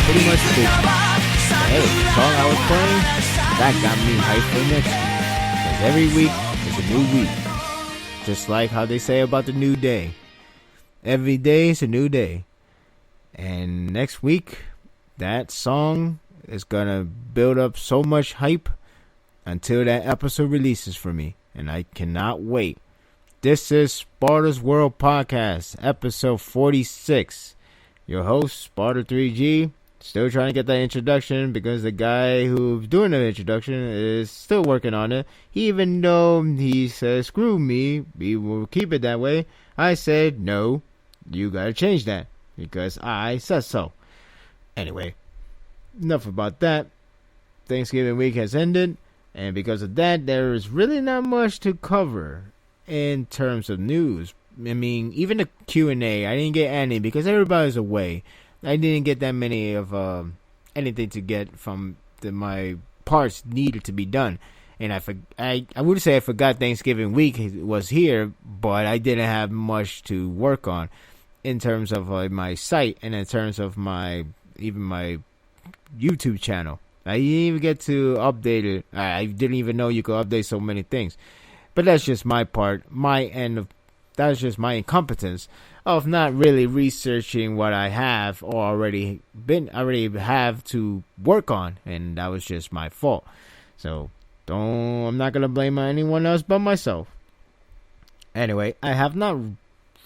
Pretty much busy. But hey, the song I was playing, that got me hyped for next week. Because every week is a new week. Just like how they say about the new day. Every day is a new day. And next week, that song is going to build up so much hype until that episode releases for me. And I cannot wait. This is Sparda's World Podcast, episode 46. Your host, Sparda 3G. Still trying to get that introduction because the guy who's doing the introduction is still working on it. Even though he says, screw me, we will keep it that way. I said, no, you gotta change that because I said so. Anyway, enough about that. Thanksgiving week has ended, and because of that, there is really not much to cover in terms of news. I mean, even the Q&A, I didn't get any because everybody's away. I didn't get that many of anything to get from my parts needed to be done. And I would say I forgot Thanksgiving week was here, but I didn't have much to work on in terms of my site and in terms of my YouTube channel. I didn't even get to update it. I didn't even know you could update so many things. But that's just my part, my end of. That's just my incompetence of not really researching what I have or already have to work on, and that was just my fault. So I'm not gonna blame anyone else but myself. Anyway, I have not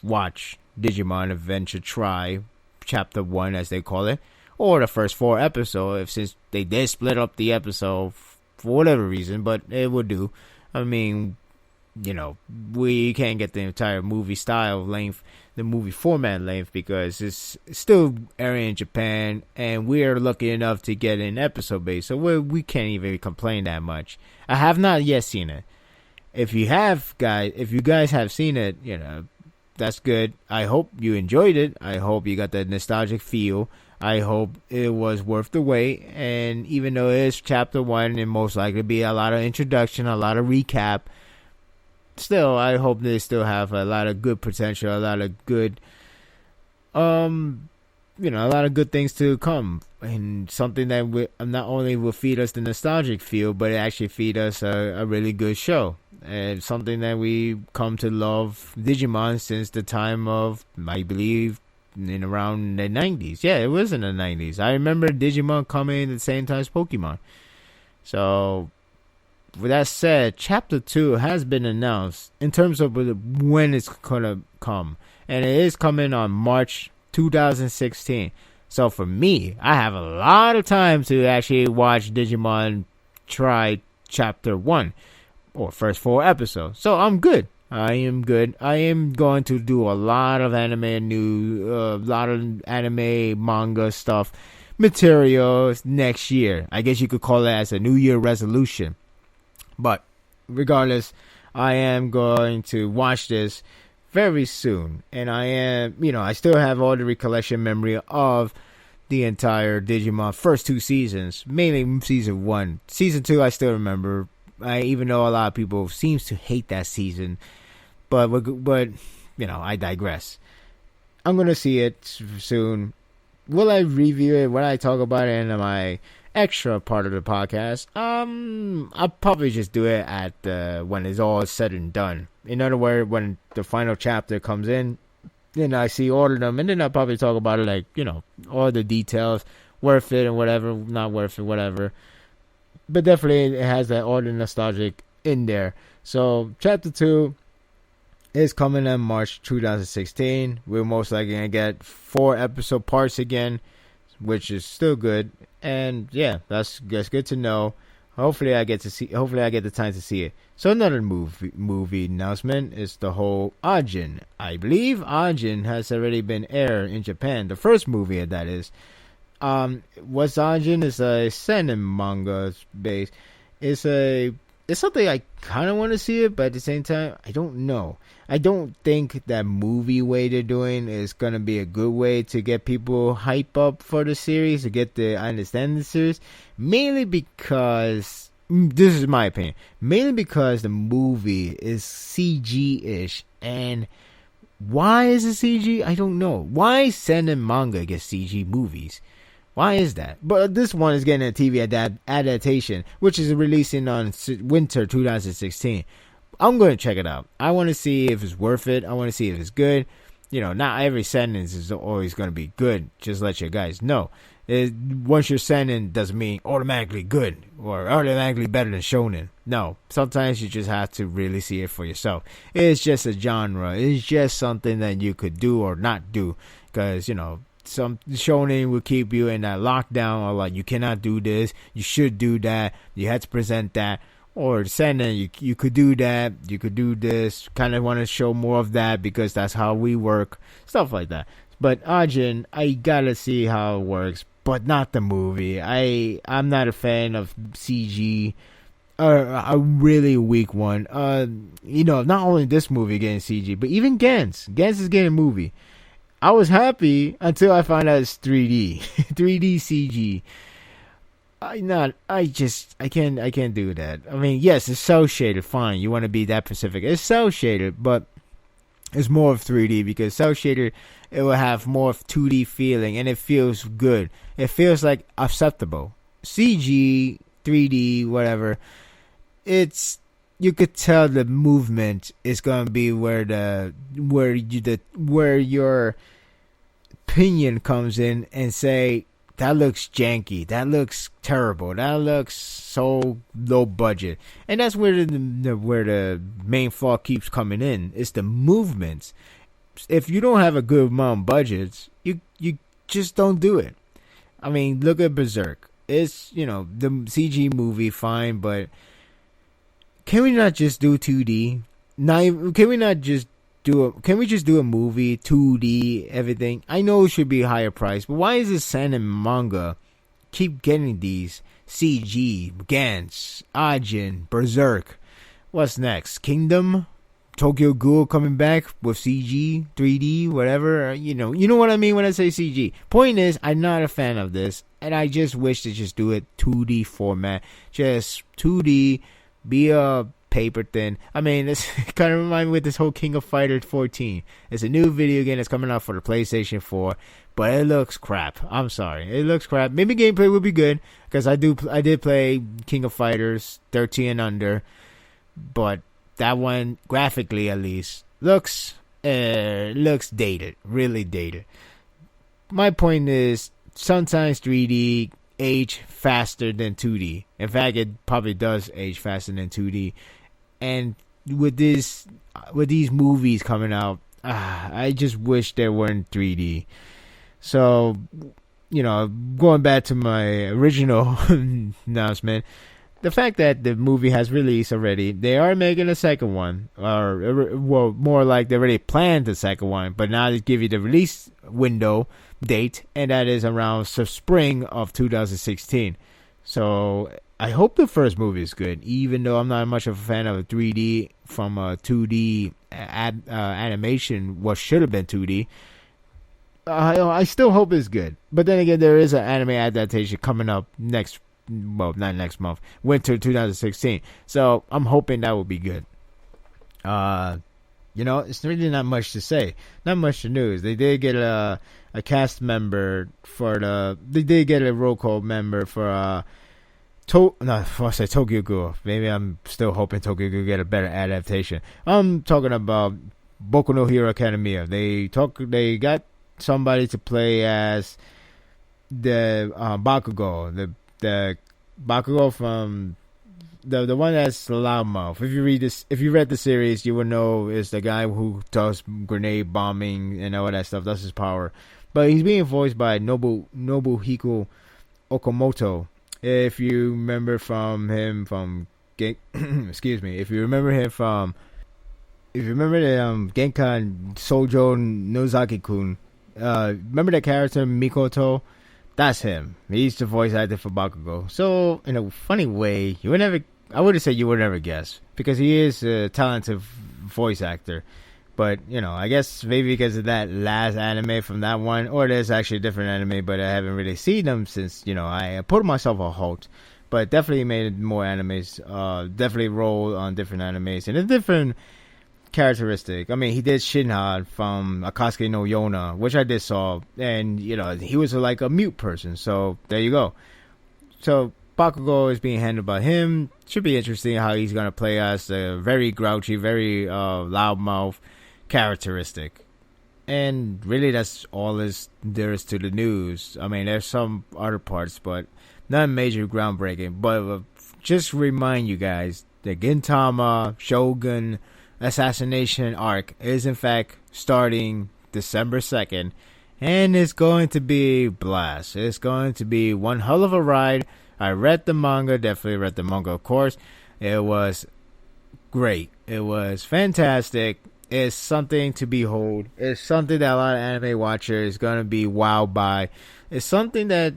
watched Digimon Adventure Try Chapter 1, as they call it, or the first 4 episodes, since they did split up the episode for whatever reason, but it would do. I mean, you know, we can't get the entire movie style length, the movie format length, because it's still airing in Japan, and we're lucky enough to get an episode base, so we can't even complain that much. I have not yet seen it. If you guys have seen it, you know, that's good. I hope you enjoyed it. I hope you got that nostalgic feel. I hope it was worth the wait, and even though it is chapter 1, and most likely be a lot of introduction, a lot of recap, still, I hope they still have a lot of good potential, a lot of good, a lot of good things to come, and something that not only will feed us the nostalgic feel, but it actually feed us a really good show, and something that we come to love Digimon since the time of, I believe, in around the 90s. Yeah, it was in the 90s. I remember Digimon coming at the same time as Pokemon. So, with that said, Chapter 2 has been announced in terms of when it's going to come. And it is coming on March 2016. So for me, I have a lot of time to actually watch Digimon Try Chapter 1. Or first 4 episodes. So I'm good. I am good. I am going to do a lot of anime a lot of anime manga stuff, materials next year. I guess you could call it as a New Year resolution. But regardless, I am going to watch this very soon. And I still have all the recollection memory of the entire Digimon first 2 seasons. Mainly season 1. Season 2, I still remember. Even though a lot of people seems to hate that season. But I digress. I'm going to see it soon. Will I review it? Will I talk about it in my extra part of the podcast? I'll probably just do it at when it's all said and done. In other words, when the final chapter comes in, then I see all of them, and then I'll probably talk about it, all the details, worth it and whatever, not worth it, whatever. But definitely it has that all the nostalgic in there. So chapter 2 is coming in March 2016. We're most likely going to get 4 episode parts again, which is still good. And yeah, that's good to know. Hopefully I get the time to see it. So another movie announcement is the whole Ajin. I believe Ajin has already been aired in Japan. The first movie that is. What's Ajin is a seinen manga base. It's something I kind of want to see it, but at the same time, I don't know. I don't think that movie way they're doing is gonna be a good way to get people hype up for the series, to get the understand the series. Mainly because this is my opinion. Mainly because the movie is CG-ish, and why is it CG? I don't know. Why seinen manga gets CG movies? Why is that? But this one is getting a TV adaptation, which is releasing on winter 2016. I'm going to check it out. I want to see if it's worth it. I want to see if it's good. You know, not every sentence is always going to be good. Just let you guys know. Once you're seinen doesn't mean automatically good or automatically better than shonen. No, sometimes you just have to really see it for yourself. It's just a genre. It's just something that you could do or not do. Because, you know, some shonen will keep you in that lockdown, or like you cannot do this, you should do that, you had to present that. Or seinen, you could do that, you could do this, kind of want to show more of that because that's how we work, stuff like that. But Ajin, I gotta see how it works, but not the movie. I'm not a fan of CG, a really weak one. You know, not only this movie getting CG, but even Gans is getting a movie. I was happy until I found out it's 3D, 3D CG. I can't do that. I mean, yes, it's cel shaded, fine. You want to be that specific. It's cel shaded, but it's more of 3D because cel shaded, it will have more of 2D feeling and it feels good. It feels like acceptable. CG, 3D, whatever. You could tell the movement is gonna be where your opinion comes in and say that looks janky, that looks terrible, that looks so low budget, and that's where the main flaw keeps coming in. It's the movements. If you don't have a good amount of budgets, you just don't do it. I mean, look at Berserk. It's, you know, the CG movie, fine, but can we not just do 2D? Can we just do a movie, 2D, everything? I know it should be a higher price, but why is this seinen manga keep getting these CG, Gantz, Ajin, Berserk? What's next? Kingdom? Tokyo Ghoul coming back with CG, 3D, whatever. You know what I mean when I say CG. Point is, I'm not a fan of this, and I just wish to just do it 2D format. Just 2D. Be a paper thin. I mean, this kind of reminds me with this whole King of Fighters 14. It's a new video game that's coming out for the PlayStation 4, but it looks crap. I'm sorry, it looks crap. Maybe gameplay will be good because I did play King of Fighters 13 and under, but that one graphically at least looks dated, really dated. My point is sometimes 3D age faster than 2D. In fact, it probably does age faster than 2D. And with these movies coming out, I just wish they weren't 3D. So, you know, going back to my original announcement, the fact that the movie has released already, they are making a second one, or well, more like they already planned the second one, but now they give you the release window date, and that is around spring of 2016. So I hope the first movie is good, even though I'm not much of a fan of a 3D from a 2D animation, what should have been 2D. I still hope it's good. But then again, there is an anime adaptation coming up not next month, winter 2016. So I'm hoping that will be good. You know, it's really not much to say. Not much to news. They did get a cast member they did get a roll call member for Tokyo Ghoul. Maybe I'm still hoping Tokyo Ghoul get a better adaptation. I'm talking about Boku no Hero Academia. They got somebody to play as the Bakugo, the Bakugo from the one that's loudmouth. If you read the series, you would know is the guy who does grenade bombing and all that stuff. That's his power. But he's being voiced by Nobuhiko Okamoto. If you remember from him from excuse me, if you remember the Genkan Sojo Nozaki-kun, remember that character Mikoto? That's him. He's the voice actor for Bakugo. So in a funny way, I would have said you would never guess because he is a talented voice actor. But, I guess maybe because of that last anime from that one, or there's actually a different anime, but I haven't really seen them since, I put myself a halt. But definitely made more animes, definitely rolled on different animes, and a different characteristic. I mean, he did Shinha from Akatsuki no Yona, which I did saw, and, he was like a mute person, so there you go. So, Bakugo is being handled by him. Should be interesting how he's going to play as a very grouchy, very loudmouth characteristic. And really that's all there is to the news. I mean, there's some other parts, but not major groundbreaking. But just remind you guys, the Gintama Shogun Assassination Arc is in fact starting December 2nd. And it's going to be blast. It's going to be one hell of a ride. I read the manga, definitely read the manga, of course. It was great. It was fantastic. It's something to behold. It's something that a lot of anime watchers is going to be wowed by. It's something that,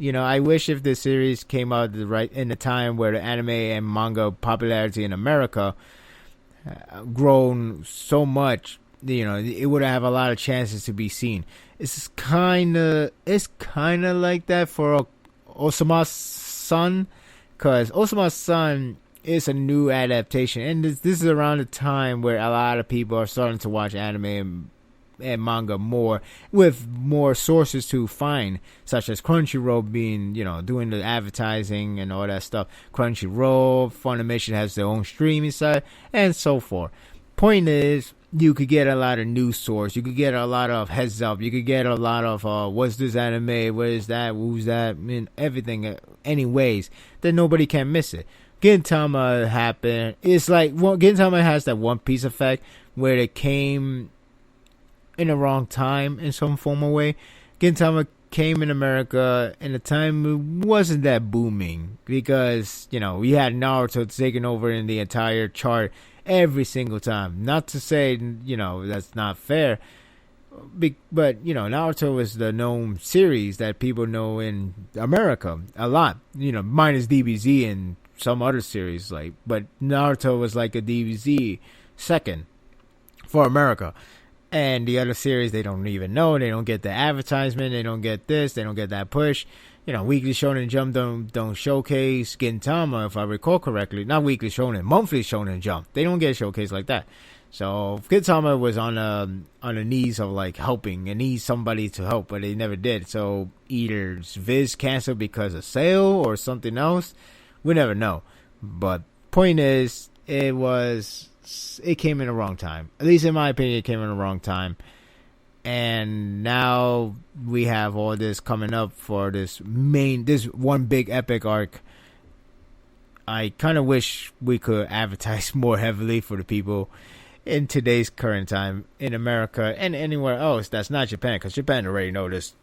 I wish if this series came out in the time where the anime and manga popularity in America grown so much, it would have a lot of chances to be seen. It's kind of like that for Osama's Son, because Osama's Son is a new adaptation, and this is around the time where a lot of people are starting to watch anime and manga more, with more sources to find, such as Crunchyroll being, doing the advertising and all that stuff. Crunchyroll, Funimation has their own streaming site, and so forth. Point is, you could get a lot of news source. You could get a lot of heads up. You could get a lot of, what's this anime? What is that? Who's that? I mean, everything, anyways, that nobody can miss it. Gintama happened. It's like, Gintama has that One Piece effect where it came in the wrong time in some form or way. Gintama came in America in a time it wasn't that booming because, we had Naruto taking over in the entire chart every single time. Not to say, that's not fair, but, Naruto was the known series that people know in America a lot, minus DBZ and some other series, but Naruto was like a DBZ second for America. And the other series, they don't even know. They don't get the advertisement. They don't get this. They don't get that push. Weekly Shonen Jump don't showcase Gintama, if I recall correctly. Not Weekly Shonen, Monthly Shonen Jump. They don't get showcased like that. So Gintama was on the knees of like helping and needs somebody to help, but they never did. So either Viz canceled because of sale or something else. We never know. But point is, it came in the wrong time. At least in my opinion, it came in the wrong time. And now we have all this coming up for this one big epic arc. I kind of wish we could advertise more heavily for the people in today's current time in America and anywhere else that's not Japan, because Japan already know this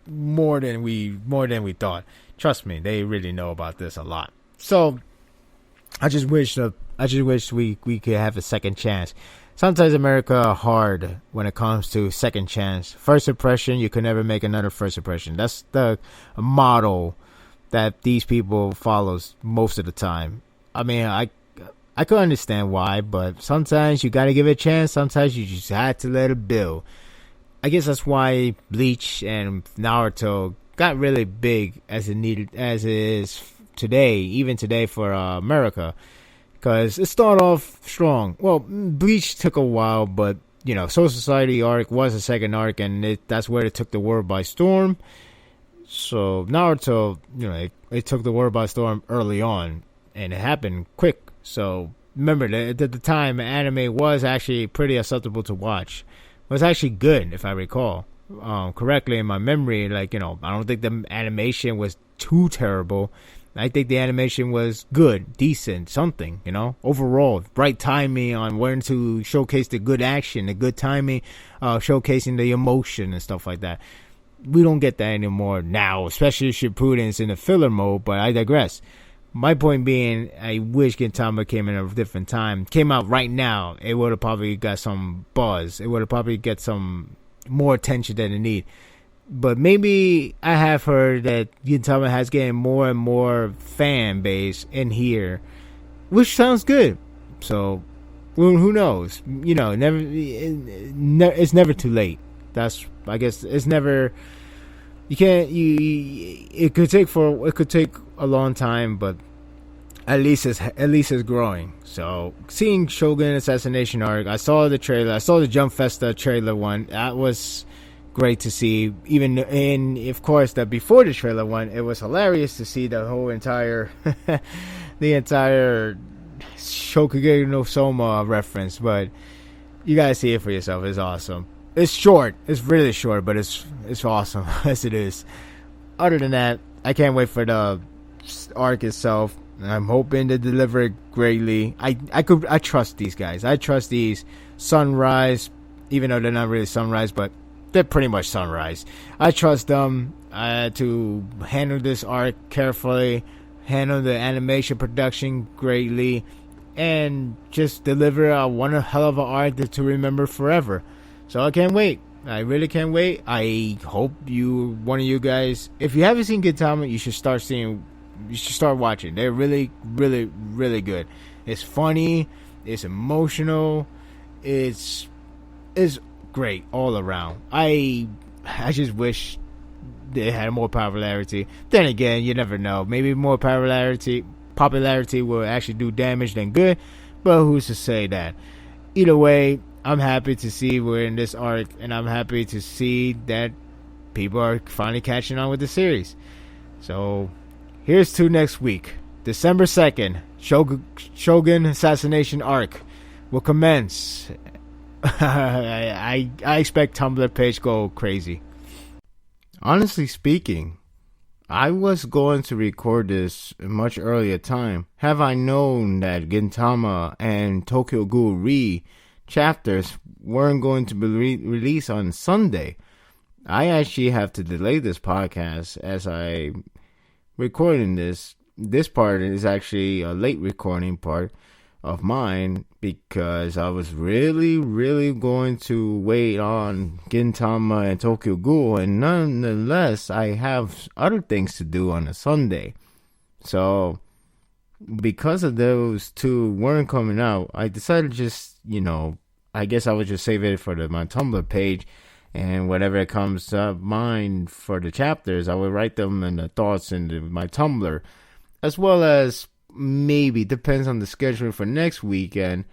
more than we thought. Trust me, they really know about this a lot. So I just wish we could have a second chance. Sometimes America are hard when it comes to second chance. First impression, you can never make another first impression. That's the model that these people follows most of the time. I mean, I could understand why, but sometimes you gotta give it a chance. Sometimes you just had to let it build. I guess that's why Bleach and Naruto got really big as it is today, even today for America. Because it started off strong. Well, Bleach took a while, but, Soul Society arc was a second arc, and that's where it took the world by storm. So, Naruto, it took the world by storm early on, and it happened quick. So, remember, at the time, anime was actually pretty acceptable to watch. It was actually good, if I recall correctly in my memory. I don't think the animation was too terrible. I think the animation was good, decent, something, overall. Right timing on when to showcase the good action, the good timing, showcasing the emotion and stuff like that. we don't get that anymore now, especially Shippuden's in the filler mode, but I digress. My point being, I wish Gintama came in a different time. Came out right now, it would have probably got some buzz. It would have probably get some more attention than it need. But maybe I have heard that Gintama has getting more and more fan base in here, which sounds good. So, who knows? You know, it's never too late. That's, I guess, it's never. You can't. It could take a long time, but at least it's growing. So, seeing Shogun Assassination Arc, I saw the trailer. I saw the Jump Festa trailer one. That was great to see. Even in, of course, that before the trailer one, it was hilarious to see the whole entire, the entire Shokugeki no Soma reference. But you gotta see it for yourself. It's awesome. It's short. It's really short, but it's awesome as it is. Other than that, I can't wait for the arc itself. I'm hoping to deliver it greatly. I trust these guys. I trust these Sunrise, even though they're not really Sunrise, but they're pretty much Sunrise. I trust them to handle this arc carefully, handle the animation production greatly, and just deliver one hell of an arc to remember forever. So I can't wait. I really can't wait. I hope one of you guys, if you haven't seen Gintama, you should start watching. They're really, really, really good. It's funny. It's emotional. It's great all around. I just wish they had more popularity. Then again, you never know. Maybe more popularity will actually do damage than good. But who's to say that? Either way, I'm happy to see we're in this arc, and I'm happy to see that people are finally catching on with the series. So, here's to next week. December 2nd, Shogun Assassination Arc will commence. I expect Tumblr page go crazy. Honestly speaking, I was going to record this a much earlier time. Have I known that Gintama and Tokyo Ghoul chapters weren't going to be released on Sunday, I actually have to delay this podcast as I recording this. This part is actually a late recording part of mine because I was really, really going to wait on Gintama and Tokyo Ghoul, and nonetheless, I have other things to do on a Sunday. So, because of those two weren't coming out, I decided just, I guess I would just save it for my Tumblr page, and whatever comes up mine for the chapters, I will write them in the thoughts in my Tumblr, as well as maybe, depends on the schedule for next weekend,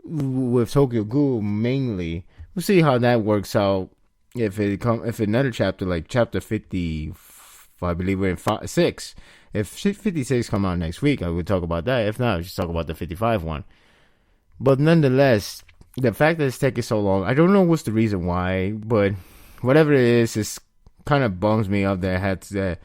with Tokyo Ghoul mainly. We'll see how that works out. If another chapter, like chapter 50, I believe we're in 6. If 56 come out next week, I would talk about that. If not, I'll just talk about the 55 one. But nonetheless, the fact that it's taking so long, I don't know what's the reason why, but whatever it is, it kind of bums me up that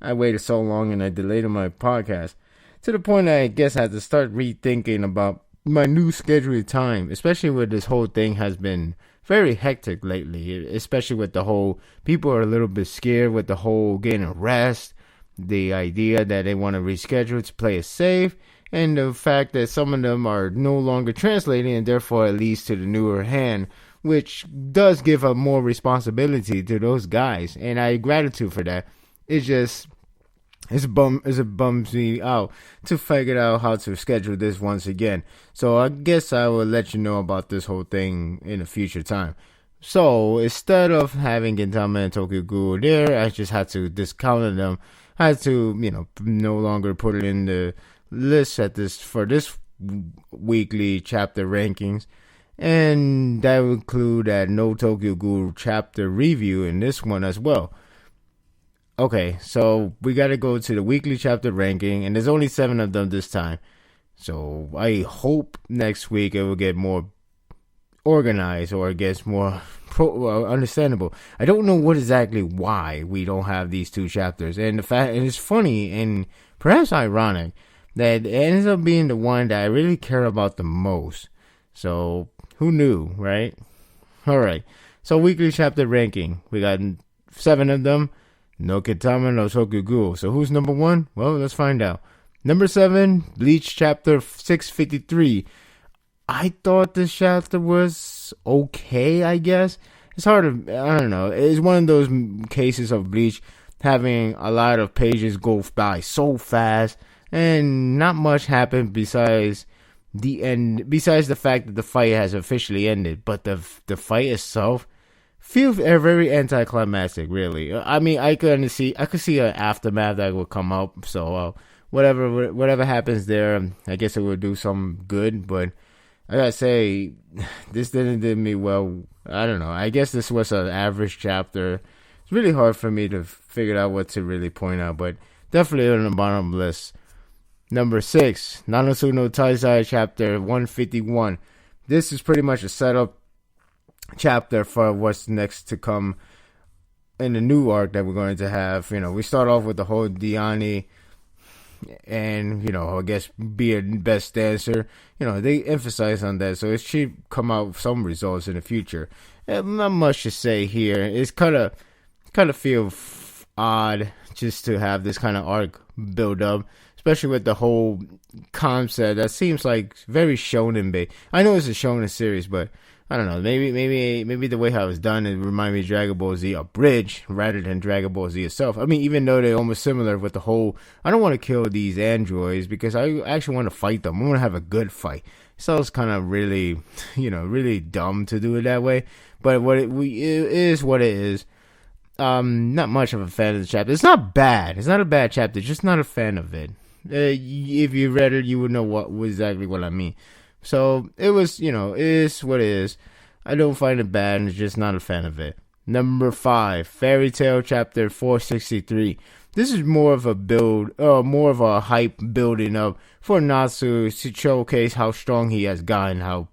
I waited so long and I delayed my podcast. To the point that I guess I had to start rethinking about my new scheduled time, especially when this whole thing has been very hectic lately, especially with the whole, people are a little bit scared with the whole getting a rest, the idea that they want to reschedule to play it safe, and the fact that some of them are no longer translating, and therefore it leads to the newer hand, which does give up more responsibility to those guys, and I gratitude for that. It bums me out to figure out how to schedule this once again. So I guess I will let you know about this whole thing in a future time. So instead of having Gintama and Tokyo Ghoul there, I just had to discount them. I had to, no longer put it in the list for this weekly chapter rankings. And that would include that no Tokyo Ghoul chapter review in this one as well. Okay, so we got to go to the weekly chapter ranking, and there's only 7 of them this time. So I hope next week it will get more organized, or it gets more understandable. I don't know why we don't have these 2 chapters, and it's funny and perhaps ironic that it ends up being the one that I really care about the most. So who knew, right? All right. So weekly chapter ranking, we got 7 of them. No Gintama, no Tokyo Ghoul. So who's number 1? Well, let's find out. Number 7, Bleach chapter 653. I thought this chapter was okay, I guess. It's hard to, I don't know. It's one of those cases of Bleach having a lot of pages go by so fast and not much happened besides the end, besides the fact that the fight has officially ended. But the fight itself feels very anticlimactic, really. I mean, I could see an aftermath that would come up. So whatever happens there, I guess it would do some good. But I gotta say, this didn't do me well. I don't know. I guess this was an average chapter. It's really hard for me to figure out what to really point out, but definitely on the bottom list. Number 6, Nanatsu no Taizai chapter 151. This is pretty much a setup chapter for what's next to come in the new arc that we're going to have. We start off with the whole Diani and, I guess be a best dancer. They emphasize on that, so it should come out with some results in the future. Not much to say here. It's kind of feel odd just to have this kind of arc build up, especially with the whole concept that seems like very shonen based. I know it's a shonen series, but I don't know. Maybe the way how it's done, it reminds me of Dragon Ball Z Abridged rather than Dragon Ball Z itself. I mean, even though they're almost similar with the whole, I don't want to kill these androids because I actually want to fight them. I want to have a good fight. So it's kind of really, really dumb to do it that way. But it is what it is. Not much of a fan of the chapter. It's not bad. It's not a bad chapter. Just not a fan of it. If you read it, you would know exactly what I mean. So it was, it is what it is. I don't find it bad. I'm just not a fan of it. Number 5, Fairy Tail chapter 463. This is more of a build, more of a hype building up for Natsu to showcase how strong he has gotten, how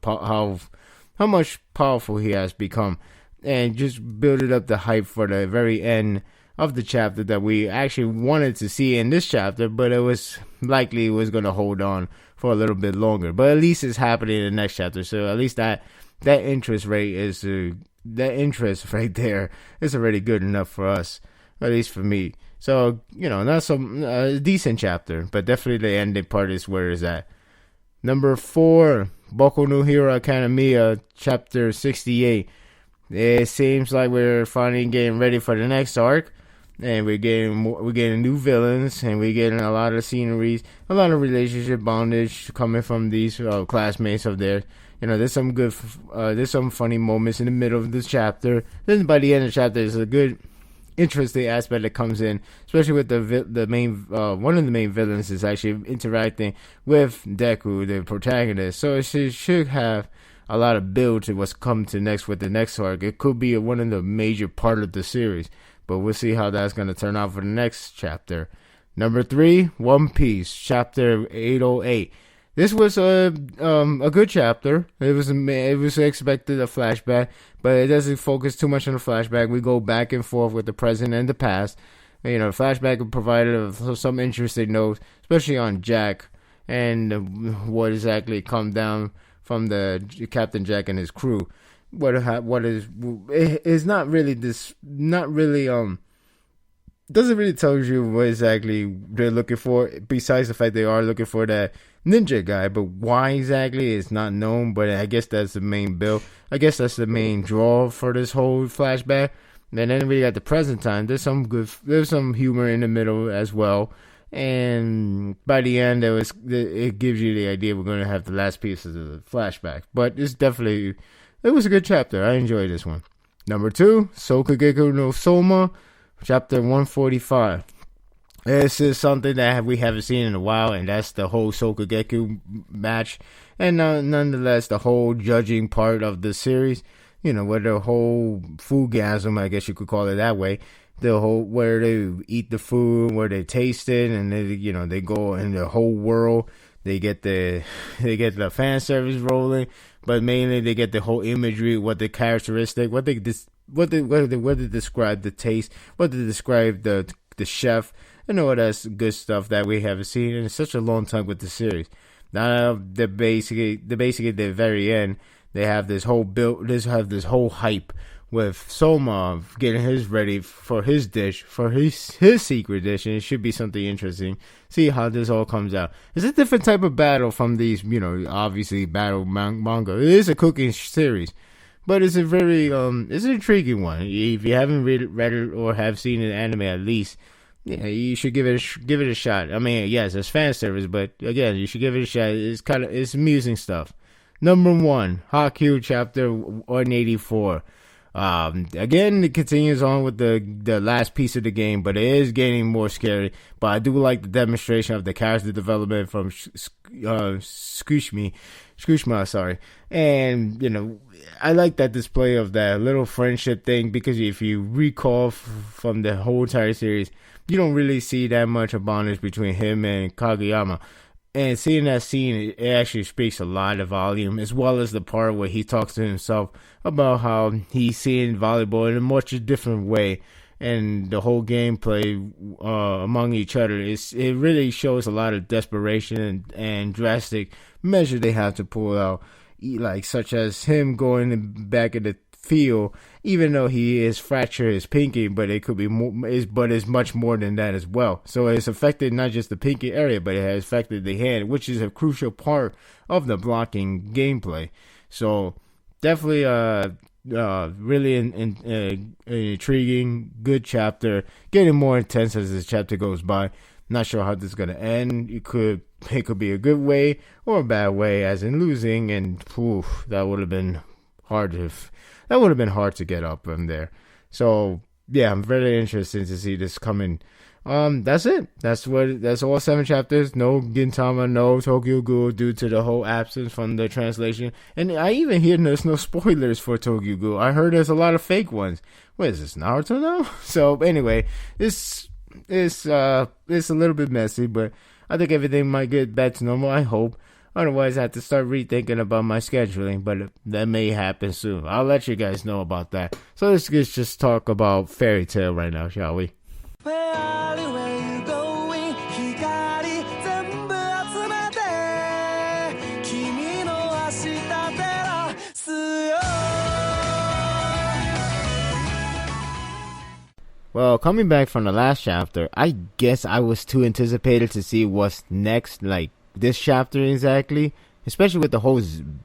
much powerful he has become, and just build up the hype for the very end of the chapter that we actually wanted to see in this chapter, but it was going to hold on for a little bit longer. But at least it's happening in the next chapter, so at least that interest right there is already good enough for us, at least for me. So not some decent chapter, but definitely the ending part is where it's at. Number 4, Boku no Hero Academia chapter 68. It seems like we're finally getting ready for the next arc, and we're getting new villains, and we're getting a lot of sceneries, a lot of relationship bondage coming from these classmates of theirs. There's some funny moments in the middle of this chapter. Then by the end of the chapter, there's a good, interesting aspect that comes in, especially with the main one of the main villains is actually interacting with Deku, the protagonist. So it should have a lot of build to what's come to next with the next arc. It could be one of the major part of the series, but we'll see how that's going to turn out for the next chapter. Number 3, One Piece chapter 808. This was a good chapter. It was expected a flashback, but it doesn't focus too much on the flashback. We go back and forth with the present and the past. Flashback provided some interesting notes, especially on Jack and what exactly come down from the Captain Jack and his crew. It's not really doesn't really tell you what exactly they're looking for, besides the fact they are looking for that ninja guy, but why exactly is not known. But I guess that's the main build. I guess that's the main draw for this whole flashback. And then we got the present time. There's some humor in the middle as well. And by the end, it gives you the idea we're going to have the last pieces of the flashback. But it was a good chapter. I enjoyed this one. Number 2, Sokugeku no Soma, chapter 145. This is something that we haven't seen in a while, and that's the whole Sokugeku match. And nonetheless, the whole judging part of the series, where the whole foodgasm, I guess you could call it that way, the whole where they eat the food, where they taste it, and they go in the whole world. They get the fan service rolling, but mainly they get the whole imagery, what the characteristic, what they describe the taste, what they describe the chef, and all that good stuff that we haven't seen in such a long time with the series. Now basically the very end, they have this whole hype with Soma getting his ready for his dish, for his secret dish, and it should be something interesting. See how this all comes out. It's a different type of battle from these, obviously battle manga. It is a cooking series, but it's a very it's an intriguing one. If you haven't read it or have seen an anime at least, yeah, you should give it a shot. I mean, yes, it's fan service, but again, you should give it a shot. It's amusing stuff. Number 1, Haikyuu chapter 184. Again, it continues on with the last piece of the game, but it is getting more scary. But I do like the demonstration of the character development from Tsukushima, sorry. And, I like that display of that little friendship thing, because if you recall from the whole entire series, you don't really see that much of bondage between him and Kageyama. And seeing that scene, it actually speaks a lot of volume, as well as the part where he talks to himself about how he's seeing volleyball in a much different way, and the whole gameplay among each other. It really shows a lot of desperation and drastic measure they have to pull out, like such as him going back in the field, even though he is fractured his pinky, but it could be more, but it's much more than that as well. So it's affected not just the pinky area, but it has affected the hand, which is a crucial part of the blocking gameplay. So definitely really an intriguing, good chapter, getting more intense as this chapter goes by. Not sure how this is going to end. It could be a good way or a bad way, as in losing, and that would have been hard to get up from there. So yeah, I'm very interested to see this coming. That's it. That's all 7 chapters. No Gintama, no Tokyo Ghoul, due to the whole absence from the translation. And I even hear there's no spoilers for Tokyo Ghoul. I heard there's a lot of fake ones. What is this, Naruto now? So anyway, it's a little bit messy, but I think everything might get back to normal, I hope. Otherwise, I have to start rethinking about my scheduling, but that may happen soon. I'll let you guys know about that. So let's just talk about Fairy Tail right now, shall we? Well, coming back from the last chapter, I guess I was too anticipated to see what's next, like this chapter exactly, especially with the whole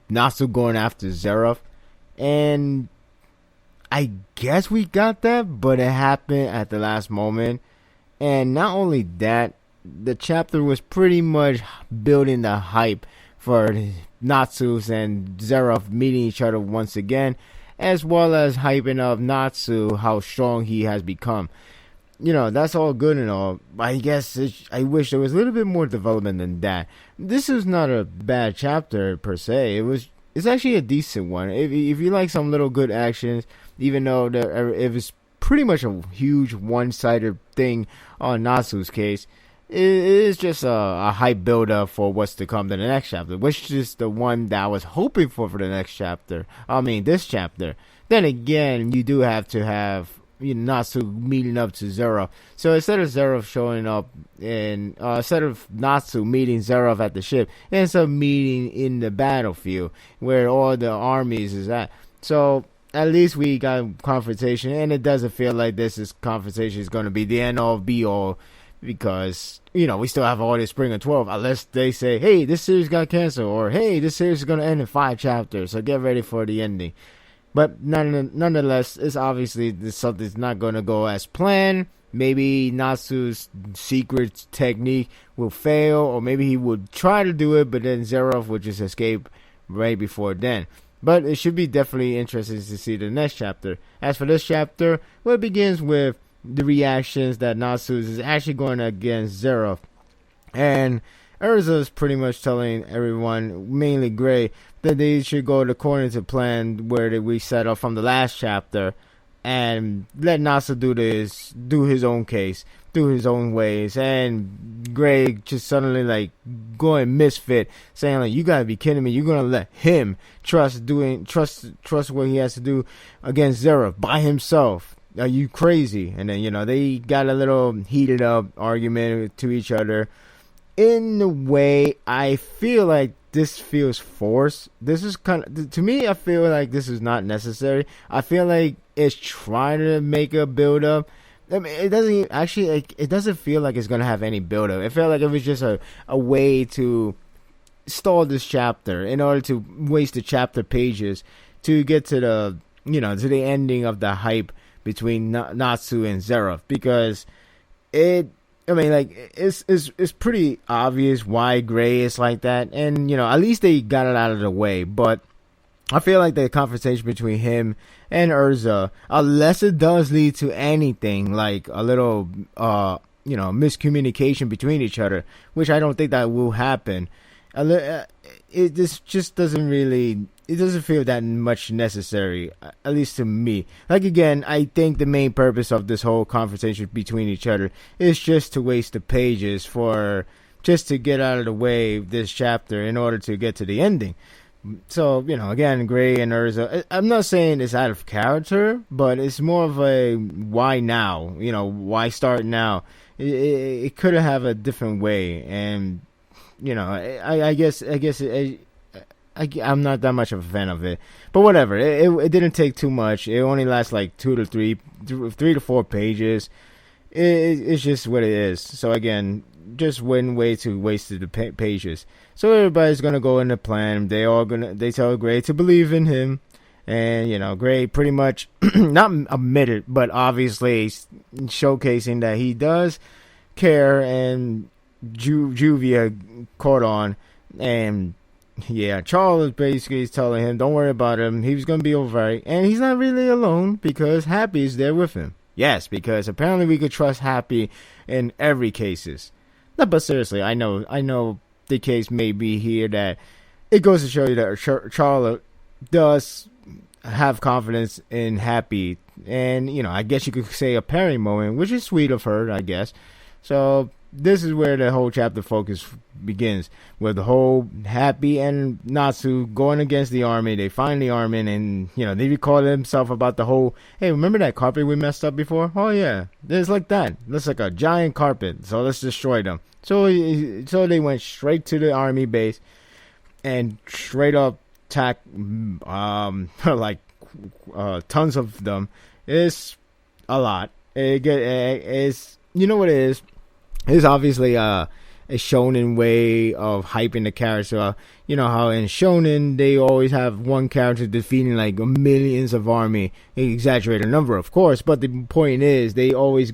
Natsu going after Zerov. And I guess we got that, but it happened at the last moment. And not only that, the chapter was pretty much building the hype for Natsu's and Zerov meeting each other once again, as well as hyping up Natsu, how strong he has become. That's all good and all. I guess I wish there was a little bit more development than that. This is not a bad chapter per se. It's actually a decent one. If you like some little good actions, even though it was pretty much a huge one-sided thing on Natsu's case, it is just a hype build-up for what's to come to the next chapter, which is the one that I was hoping for the next chapter. This chapter. Then again, you do have to have Natsu meeting up to Zerov. So instead of Zerov showing up, and instead of Natsu meeting Zerov at the ship, it ends up meeting in the battlefield where all the armies is at. So at least we got confrontation, and it doesn't feel like this confrontation is going to be the end all be all, because we still have all this Spring of 12, unless they say, hey, this series got canceled, or hey, this series is going to end in 5 chapters, so get ready for the ending. But nonetheless, it's obviously something's not going to go as planned. Maybe Natsu's secret technique will fail, or maybe he would try to do it, but then Zerov would just escape right before then. But it should be definitely interesting to see the next chapter. As for this chapter, well, it begins with the reactions that Natsu is actually going against Zerov. And Urza is pretty much telling everyone, mainly Gray, that they should go according to plan where we set up from the last chapter, and let Natsu do his own case, do his own ways. And Gray just suddenly going misfit, saying you gotta be kidding me, you're gonna let him trust what he has to do against Zerov by himself? Are you crazy? And then they got a little heated up argument to each other. In a way, I feel like this feels forced. This is to me, I feel like this is not necessary. I feel like it's trying to make a build up. I mean, it doesn't actually, like, it doesn't feel like it's gonna have any build up. It felt like it was just a way to stall this chapter in order to waste the chapter pages to get to the to the ending of the hype between Natsu and Zeref, because it's pretty obvious why Gray is like that, and at least they got it out of the way. But I feel like the confrontation between him and Urza, unless it does lead to anything like a little miscommunication between each other, which I don't think that will happen. This just doesn't really. It doesn't feel that much necessary, at least to me. Like, again, I think the main purpose of this whole conversation between each other is just to waste the pages just to get out of the way of this chapter in order to get to the ending. So, again, Gray and Urza, I'm not saying it's out of character, but it's more of a why now? Why start now? It could have a different way, and I guess I'm not that much of a fan of it, but whatever. It didn't take too much. It only lasts like 3 to 4 pages. It's just what it is. So again, just one way to waste the pages. So everybody's gonna go in the plan. They tell Gray to believe in him, and Gray pretty much not admit it, but obviously showcasing that he does care, and Juvia caught on, and yeah, Charles basically is telling him, don't worry about him, he's going to be alright, and he's not really alone because Happy is there with him. Yes, because apparently we could trust Happy in every cases. No, but seriously, I know the case may be here that it goes to show you that Charles does have confidence in Happy, and I guess you could say a pairing moment, which is sweet of her, I guess. So this is where the whole chapter focus begins, with the whole Happy and Natsu going against the army. They find the army, and they recall themselves about the whole, hey, remember that carpet we messed up before? Oh yeah, it's like that. Looks like a giant carpet, so let's destroy them. So they went straight to the army base and straight up attack, like tons of them. It's a lot. It's what it is. It's obviously a shonen way of hyping the character. You know how in shonen they always have one character defeating like millions of army. Exaggerated number, of course, but the point is they always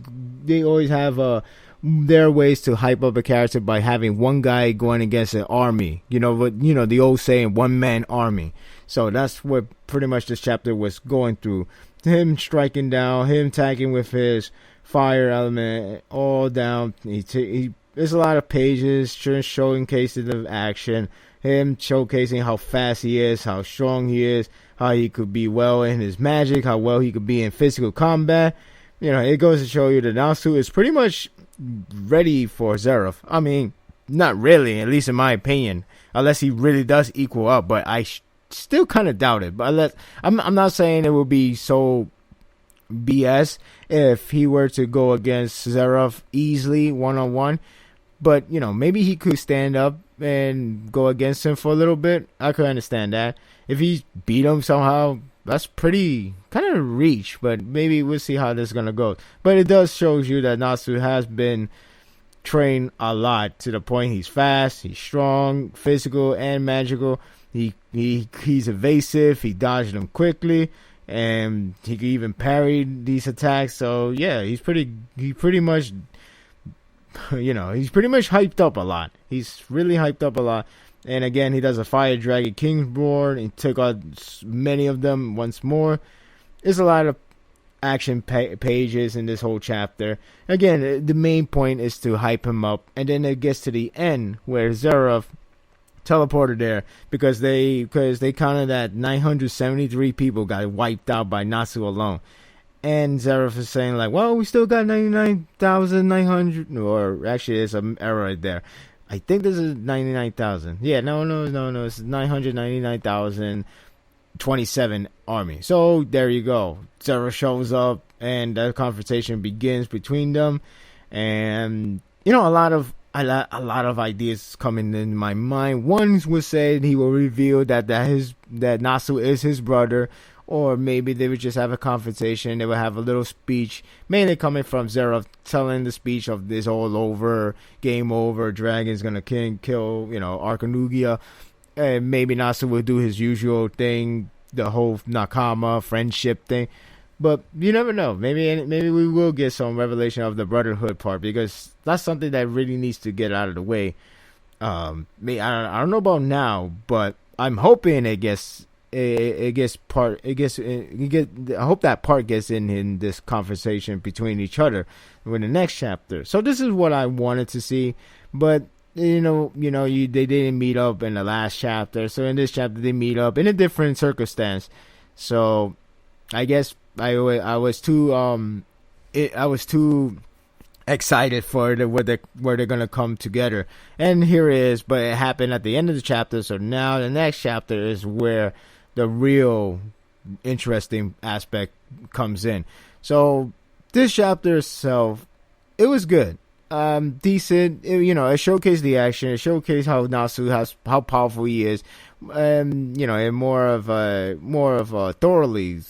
have their ways to hype up a character by having one guy going against an army. The old saying, one man army. So that's what pretty much this chapter was going through. Him striking down, him tagging with his fire element all down. There's a lot of pages just showing cases of action, him showcasing how fast he is, how strong he is, how he could be well in his magic, how well he could be in physical combat. It goes to show you that Natsu is pretty much ready for Zeref. I mean, not really, at least in my opinion, unless he really does equal up, but I still kind of doubt it. But I'm not saying it will be so BS if he were to go against Zeref easily one-on-one, but maybe he could stand up and go against him for a little bit. I could understand that. If he beat him somehow, that's pretty kind of reach, but maybe we'll see how this is gonna go. But it does show you that Natsu has been trained a lot, to the point he's fast, he's strong, physical and magical. He's evasive, he dodged them quickly, and he can even parry these attacks. So yeah, he's pretty much hyped up a lot. He's really hyped up a lot. And again, he does a Fire Dragon Kingsborn and took out many of them once more. There's a lot of action pages in this whole chapter. Again, the main point is to hype him up, and then it gets to the end where Zeref teleported there because they counted that 973 people got wiped out by Natsu alone. And Zeref is saying like, well, we still got 99,900, or actually there's an error right there. I think this is 99,000. Yeah, no, it's 999,027 army. So there you go. Zeref shows up, and that confrontation begins between them. And a lot of a lot of ideas coming in my mind. One was said he will reveal that Nasu is his brother, or maybe they would just have a conversation. They would have a little speech, mainly coming from Zerov, telling the speech of this all over, game over, dragon's gonna kill Arcanugia. And maybe Nasu will do his usual thing, the whole Nakama friendship thing. But you never know. Maybe we will get some revelation of the brotherhood part, because that's something that really needs to get out of the way. I don't know about now, but I'm hoping I hope that part gets in this conversation between each other with the next chapter. So this is what I wanted to see, but they didn't meet up in the last chapter. So in this chapter they meet up in a different circumstance. So I guess I was too excited for where they're gonna come together, and here it is. But it happened at the end of the chapter, so now the next chapter is where the real interesting aspect comes in. So this chapter itself, it was good, decent. It showcased the action. It showcased how Nasu how powerful he is, in more of a thoroughly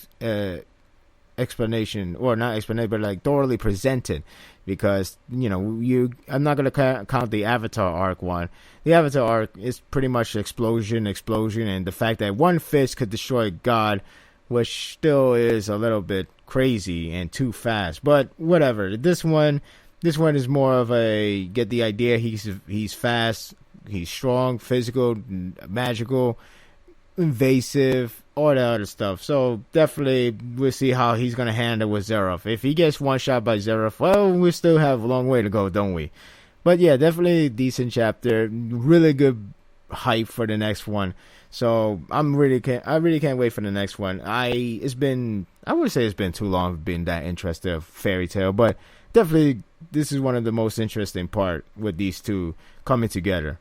explanation, or not explanation, but like thoroughly presented. Because I'm not gonna count the Avatar arc one. The Avatar arc is pretty much explosion, and the fact that one fist could destroy God, which still is a little bit crazy and too fast. But whatever. This one is more of a get the idea. He's fast, he's strong, physical, magical, invasive, all that other stuff. So definitely we'll see how he's going to handle with Zerov. If he gets one shot by Zerov, well, we still have a long way to go, don't we? But yeah, definitely a decent chapter. Really good hype for the next one. So I really can't wait for the next one. I wouldn't say it's been too long being that interested of Fairy Tail, but definitely this is one of the most interesting part with these two coming together.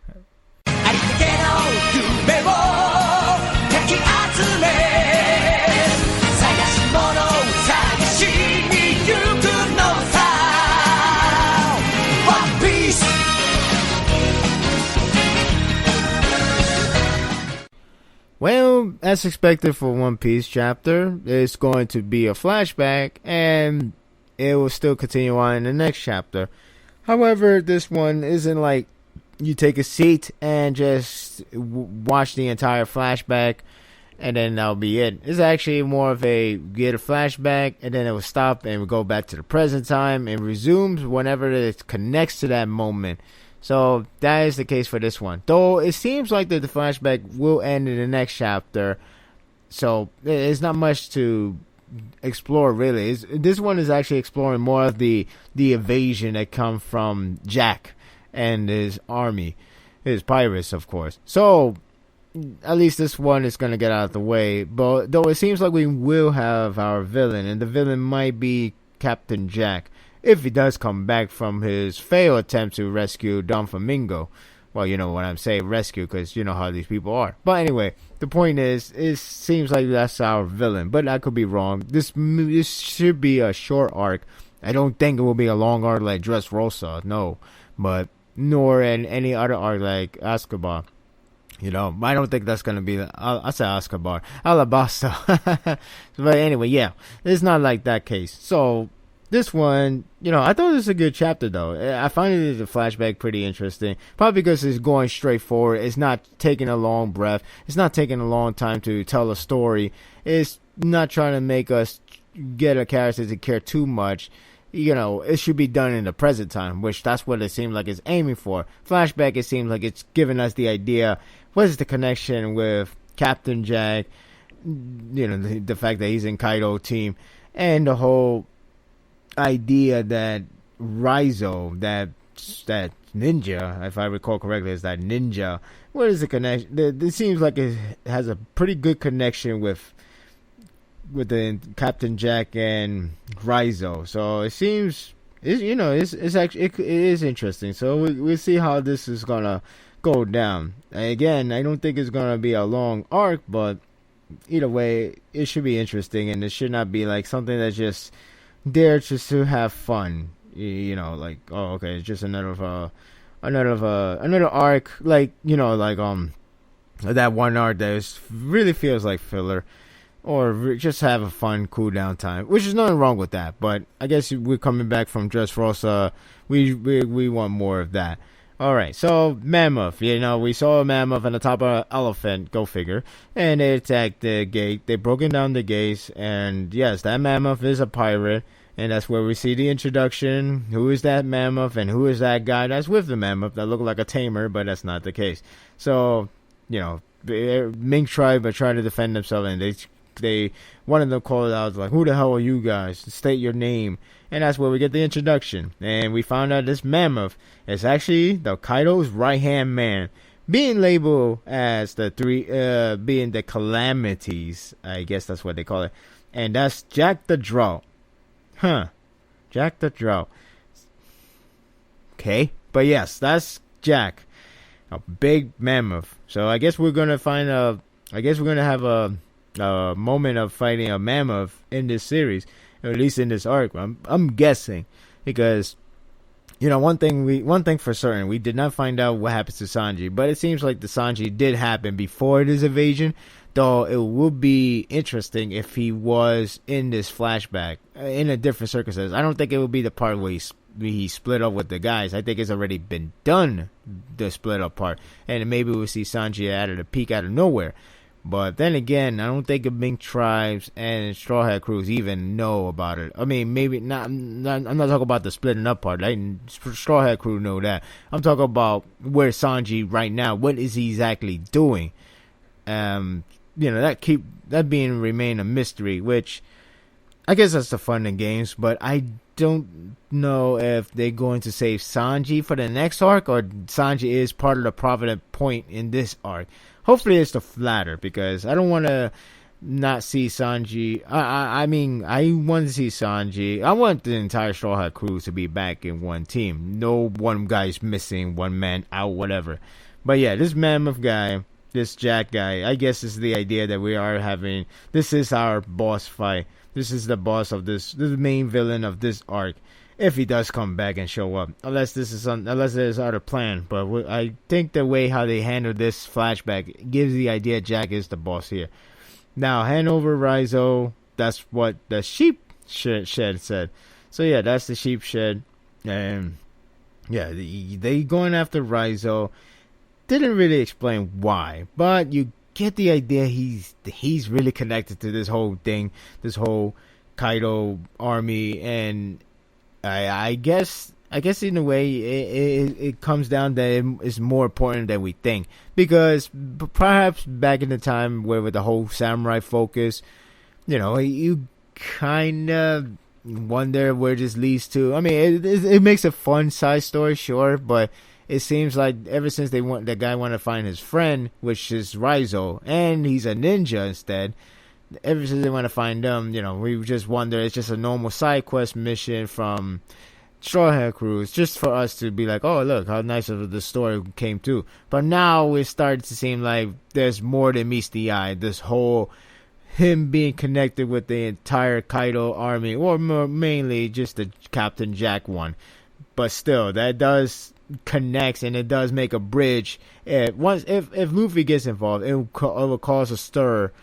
Well, as expected for One Piece chapter, it's going to be a flashback, and it will still continue on in the next chapter. However, this one isn't like you take a seat and just watch the entire flashback, and then that'll be it. It's actually more of a get a flashback, and then it will stop and we'll go back to the present time and resumes whenever it connects to that moment. So that is the case for this one. Though it seems like that the flashback will end in the next chapter, so it's not much to explore really. This one is actually exploring more of the evasion that come from Jack and his army, his pirates, of course. So at least this one is going to get out of the way. But though it seems like we will have our villain, and the villain might be Captain Jack, if he does come back from his failed attempt to rescue Don Flamingo. Well, you know what I'm saying, rescue, because you know how these people are. But anyway, the point is, it seems like that's our villain, but I could be wrong. This should be a short arc. I don't think it will be a long arc like Dressrosa, no. But nor in any other arc like Azkaban. You know, I don't think that's going to be, I'll say Azkaban, Alabasta. But anyway, yeah, it's not like that case. So this one, I thought it was a good chapter, though. I find the flashback pretty interesting. Probably because it's going straight forward. It's not taking a long breath. It's not taking a long time to tell a story. It's not trying to make us get a character to care too much. It should be done in the present time, which that's what it seems like it's aiming for. Flashback, it seems like it's giving us the idea, what is the connection with Captain Jack, the fact that he's in Kaido team, and the whole idea that Raizo, that ninja, if I recall correctly, is that ninja. What is the connection? It seems like it has a pretty good connection with the Captain Jack and Raizo. So it seems, it's actually it is interesting. So we'll see how this is gonna go down. Again, I don't think it's gonna be a long arc, but either way, it should be interesting, and it should not be like something that's just there just to have fun. Like, oh, okay, it's just another another arc, like that one arc that really feels like filler, or just have a fun cool down time, which is nothing wrong with that. But I guess we're coming back from Dressrosa. We want more of that. All right, so mammoth. We saw a mammoth on the top of an elephant. Go figure. And they attacked the gate. They broken down the gates, and yes, that mammoth is a pirate. And that's where we see the introduction. Who is that mammoth, and who is that guy that's with the mammoth that look like a tamer, but that's not the case. So, the Mink tribe are trying to defend themselves, and they one of them called out like, "Who the hell are you guys? State your name." And that's where we get the introduction. And we found out this mammoth is actually the Kaido's right-hand man, being labeled as being the calamities. I guess that's what they call it. And that's Jack the Drought. Jack the Drought. Okay. But yes, that's Jack. A big mammoth. So I guess we're going to have a moment of fighting a mammoth in this series. Or at least in this arc, I'm guessing, because one thing for certain, we did not find out what happens to Sanji, but it seems like the Sanji did happen before this invasion. Though it would be interesting if he was in this flashback in a different circumstance. I don't think it would be the part where he split up with the guys. I think it's already been done, the split up part, and maybe we'll see Sanji out of the peak out of nowhere. But then again, I don't think the Mink tribes and Straw Hat crews even know about it. I mean, maybe not. I'm not talking about the splitting up part. Straw Hat crew know that. I'm talking about where Sanji right now. What is he exactly doing? That being remain a mystery. Which I guess that's the fun in games. But I don't know if they're going to save Sanji for the next arc, or Sanji is part of the provident point in this arc. Hopefully it's the latter, because I don't want to not see Sanji. I want to see Sanji. I want the entire Straw Hat crew to be back in one team. No one guy's missing, one man out, whatever. But yeah, this mammoth guy, this Jack guy, I guess is the idea that we are having. This is our boss fight. This is the boss of this the main villain of this arc. If he does come back and show up, unless there's other plan. But I think the way how they handle this flashback gives the idea Jack is the boss here. Now, hand over Rizzo. That's what the sheep shed said. So yeah, that's the sheep shed. And yeah, they going after Rizzo. Didn't really explain why, but you get the idea he's really connected to this whole thing, this whole Kaido army, and I guess in a way it comes down that it's more important than we think, because perhaps back in the time where with the whole samurai focus, you kind of wonder where this leads to. I mean, it makes a fun side story, sure, but it seems like ever since the guy want to find his friend, which is Rizzo, and he's a ninja instead. Ever since they want to find them, we just wonder, it's just a normal side quest mission from Straw Hat crews, just for us to be like, oh, look how nice of the story came to. But now it started to seem like there's more than meets the eye. This whole him being connected with the entire Kaido army, or more mainly just the Captain Jack one. But still, that does connects, and it does make a bridge. If Luffy gets involved, it will cause a stir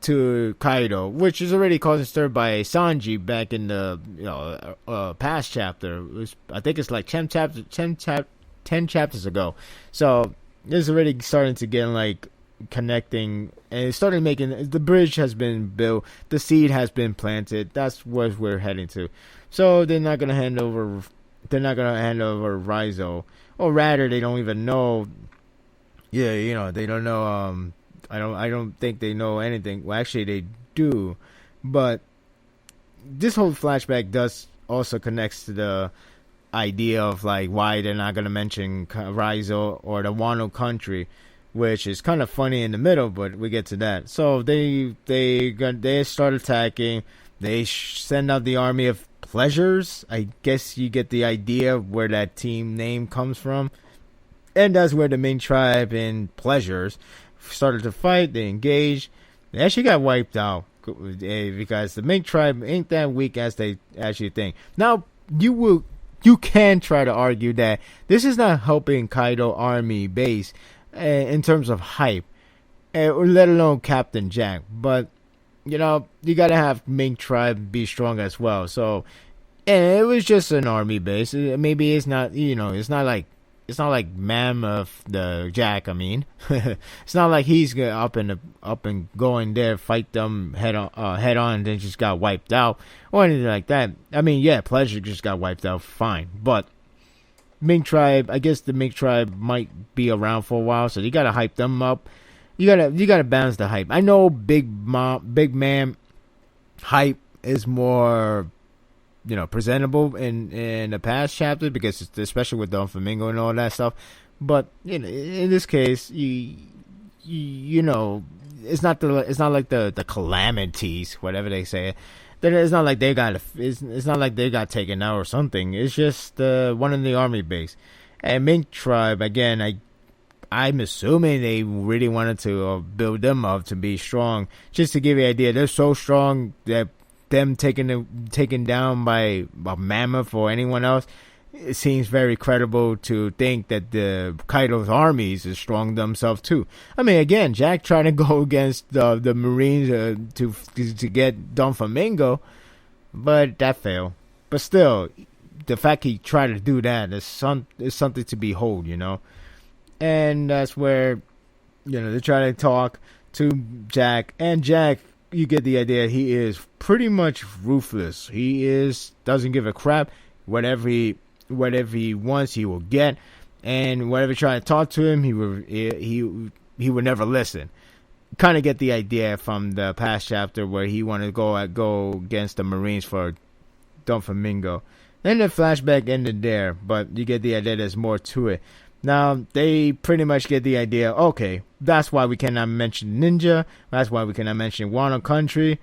to Kaido, which is already caused a stir by Sanji back in the past chapter. I think it's like 10 chapters ago. So it's already starting to get like connecting, and it started making the bridge has been built, the seed has been planted. That's where we're heading to. So they're not gonna hand over Rizzo, or rather, they don't even know. Yeah, they don't know. I don't think they know anything. Well, actually, they do, but this whole flashback does also connects to the idea of like why they're not gonna mention Rizzo or the Wano country, which is kind of funny in the middle, but we get to that. So they start attacking. They send out the army of pleasures. I guess you get the idea of where that team name comes from, and that's where the main tribe in pleasures started to fight. They engaged. They actually got wiped out because the main tribe ain't that weak as they actually think. Now, you will you can try to argue that this is not helping Kaido army base in terms of hype, or let alone Captain Jack. But you know, you gotta have Mink Tribe be strong as well. So, and it was just an army base. Maybe it's not, it's not like Mammoth the Jack. I mean, it's not like he's up and going there, fight them head on, and then just got wiped out or anything like that. I mean, yeah, Pleasure just got wiped out, fine. But Mink Tribe, I guess the Mink Tribe might be around for a while, so you gotta hype them up. You gotta balance the hype. I know Big Man hype is more, presentable in the past chapter, because especially with Don Flamingo and all that stuff. But in this case, you know, it's not like the calamities, whatever they say. It's not like they got taken out or something. It's just one in the army base. And Mink Tribe, again, I'm assuming they really wanted to build them up to be strong. Just to give you an idea, they're so strong that them taken down by a Mammoth or anyone else, it seems very credible to think that the Kaido's armies is strong themselves too. I mean, again, Jack trying to go against the Marines to get Don Flamingo, but that failed. But still, the fact he tried to do that is something to behold, And that's where, they try to talk to Jack. And Jack, you get the idea, he is pretty much ruthless. He doesn't give a crap. Whatever he wants, he will get. And whatever you try to talk to him, he would never listen. Kind of get the idea from the past chapter where he wanted to go against the Marines for Don Flamingo. Then the flashback ended there, but you get the idea there's more to it. Now, they pretty much get the idea, okay, that's why we cannot mention Ninja, that's why we cannot mention Wano Country.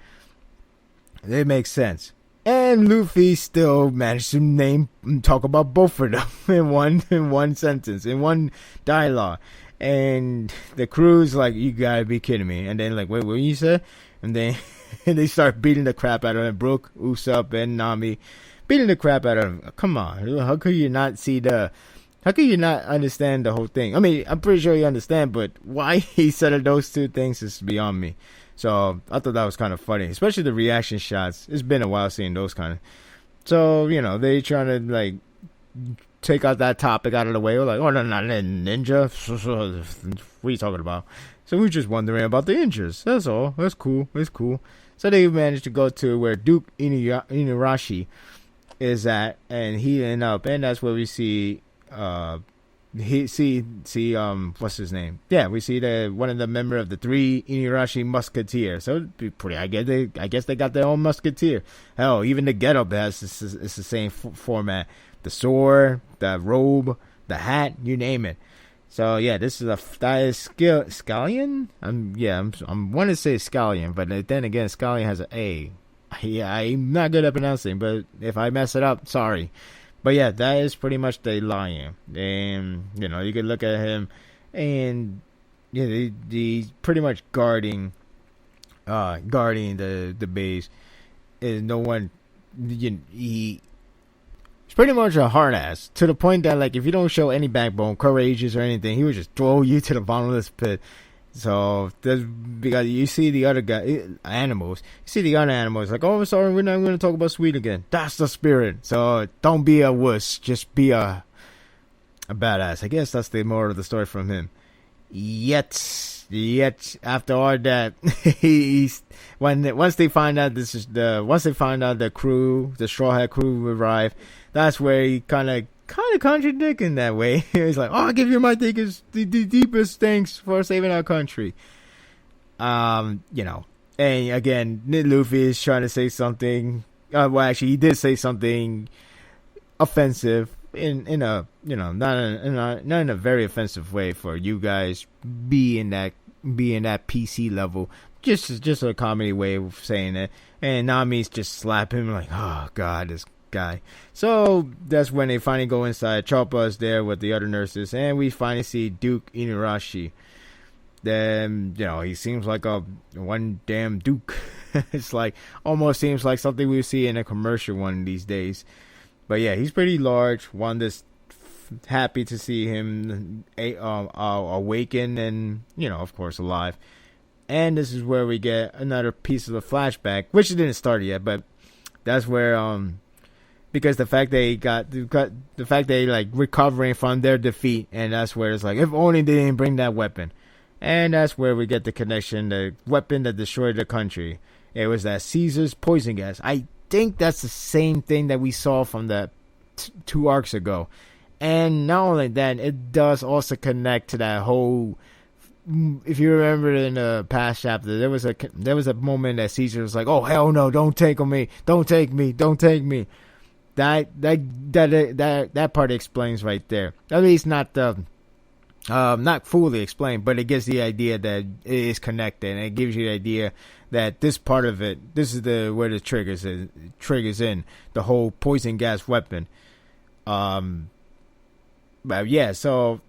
It makes sense. And Luffy still managed to talk about both of them in one sentence, in one dialogue. And the crew's like, you gotta be kidding me. And then like, wait, what you said? And then they start beating the crap out of him. Brook, Usopp, and Nami beating the crap out of him. Come on, how could you not understand the whole thing? I mean, I'm pretty sure you understand, but why he said those two things is beyond me. So I thought that was kind of funny, especially the reaction shots. It's been a while seeing those kind of. So they trying to like take out that topic out of the way. We're like, oh no, not ninja. What are you talking about? So we're just wondering about the ninjas. That's all. That's cool. It's cool. So they managed to go to where Duke Inuyasha is at, and he ended up, and that's where we see. What's his name? Yeah, we see one of the member of the three Inuyasha Musketeers. So it'd be pretty. I guess they got their own musketeer. Hell, even the getup it's the same format. The sword, the robe, the hat, you name it. So yeah, that is Scallion. I'm want to say Scallion, but then again, Scallion has an A. Yeah, I'm not good at pronouncing, but if I mess it up, sorry. But yeah, that is pretty much the lion. And, you can look at him and, he's pretty much guarding the base. And no one, he's pretty much a hard ass. To the point that, like, if you don't show any backbone, courageous or anything, he would just throw you to the bottomless pit. So, because you see the other animals. You see the other animals, like, oh, sorry, we're not going to talk about sweet again. That's the spirit. So, don't be a wuss. Just be a badass. I guess that's the moral of the story from him. Yet, after all that, once they find out the crew, the Straw Hat crew arrive, that's where he kind of contradicting that way. He's like, oh, I'll give you my the deepest thanks for saving our country. And again, Luffy is trying to say something. Well, actually, he did say something offensive in a not in a very offensive way for you guys being that PC level. Just a comedy way of saying it. And Nami's just slap him like, oh god, this guy. So that's when they finally go inside. Chopper's there with the other nurses, and we finally see Duke Inuyasha. Then he seems like one damn Duke. It's like almost seems like something we see in a commercial one of these days. But yeah, he's pretty large. Wanda's happy to see him awaken and, of course, alive. And this is where we get another piece of the flashback, which didn't start yet, but that's where because the fact they like recovering from their defeat, and that's where it's like, if only they didn't bring that weapon. And that's where we get the connection, the weapon that destroyed the country. It was that Caesar's poison gas. I think that's the same thing that we saw from the 2 arcs ago. And not only that, it does also connect to that whole. If you remember in the past chapter, there was a moment that Caesar was like, "Oh hell no! Don't take me! Don't take me! Don't take me!" That part explains right there. At least not fully explained, but it gives the idea that it is connected, and it gives you the idea that this part of it, this is where the triggers in the whole poison gas weapon. But yeah, so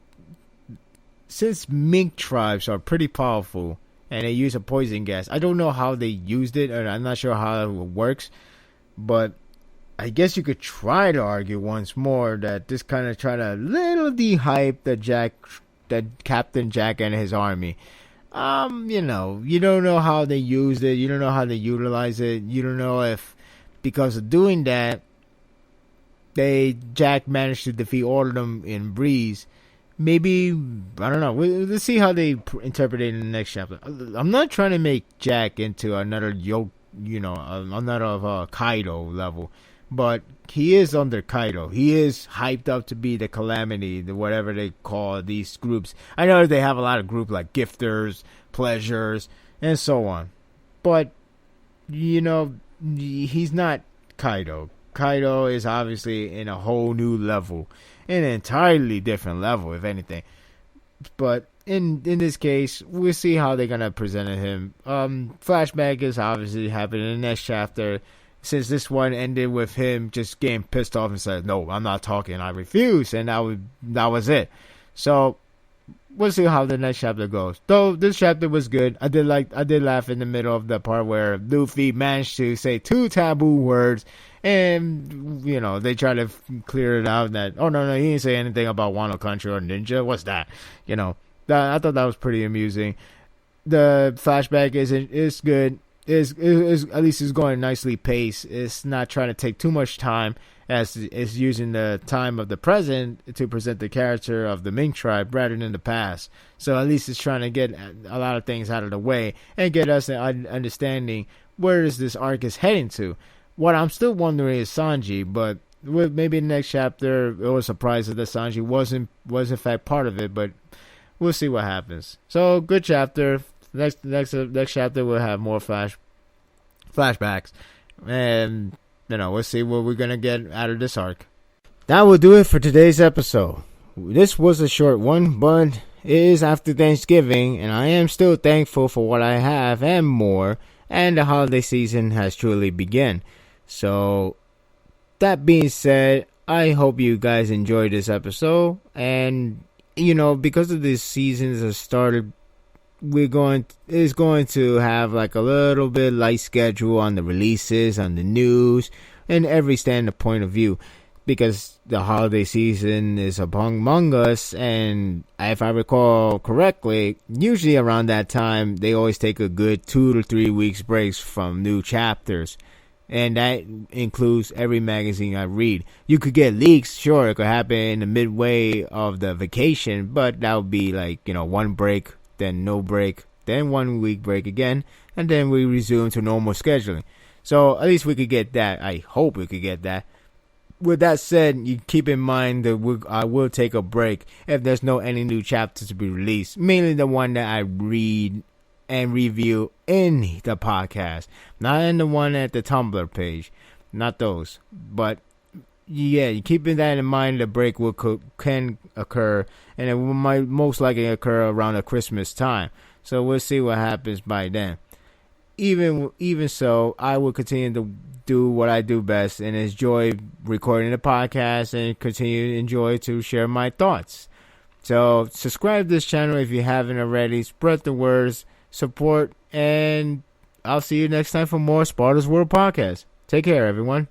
since mink tribes are pretty powerful and they use a poison gas, I don't know how they used it, or I'm not sure how it works, but I guess you could try to argue once more that this kind of try to little de-hype that Captain Jack and his army. You don't know how they used it, you don't know how they utilize it, you don't know if because of doing that Jack managed to defeat all of them in breeze. Maybe, I don't know. Let's see how they interpret it in the next chapter. I'm not trying to make Jack into another another Kaido level, but he is under Kaido. He is hyped up to be the Calamity, whatever they call these groups. I know they have a lot of groups like Gifters, Pleasures, and so on. But, he's not Kaido. Kaido is obviously in a whole new level, an entirely different level, if anything. But in this case, we'll see how they're gonna present him. Flashback is obviously happening in the next chapter, since this one ended with him just getting pissed off and said, "No, I'm not talking. I refuse," and that was it. So we'll see how the next chapter goes. Though this chapter was good. I did laugh in the middle of the part where Luffy managed to say 2 taboo words, and they try to clear it out that, oh no, he didn't say anything about Wano Country or Ninja. What's that? I thought that was pretty amusing. The flashback is good. Is at least is going nicely paced. It's not trying to take too much time, as it's using the time of the present to present the character of the Mink tribe rather than the past. So at least it's trying to get a lot of things out of the way and get us an understanding where this arc is heading to. What I'm still wondering is Sanji, but maybe in the next chapter it was surprised that Sanji was in fact part of it, but we'll see what happens. So good chapter. Next chapter we'll have more flashbacks, and we'll see what we're gonna get out of this arc. That will do it for today's episode. This was a short one, but it is after Thanksgiving, and I am still thankful for what I have and more, and the holiday season has truly begun. So that being said, I hope you guys enjoyed this episode, and because of these seasons have started, it's going to have like a little bit light schedule on the releases, on the news, and every standard point of view, because the holiday season is among us, and if I recall correctly, usually around that time they always take a good 2 to 3 weeks breaks from new chapters, and that includes every magazine I read. You could get leaks, sure, it could happen in the midway of the vacation, but that would be like one break, then no break, then 1 week break again, and then we resume to normal scheduling. So at least we could get that. I hope we could get that. With that said, you keep in mind that I will take a break if there's any new chapters to be released. Mainly the one that I read and review in the podcast, not in the one at the Tumblr page. Not those. But yeah, keeping that in mind, the break can occur, and it might most likely occur around the Christmas time. So we'll see what happens by then. Even so, I will continue to do what I do best and enjoy recording the podcast and continue to enjoy to share my thoughts. So subscribe to this channel if you haven't already. Spread the words, support, and I'll see you next time for more Sparda's World Podcast. Take care, everyone.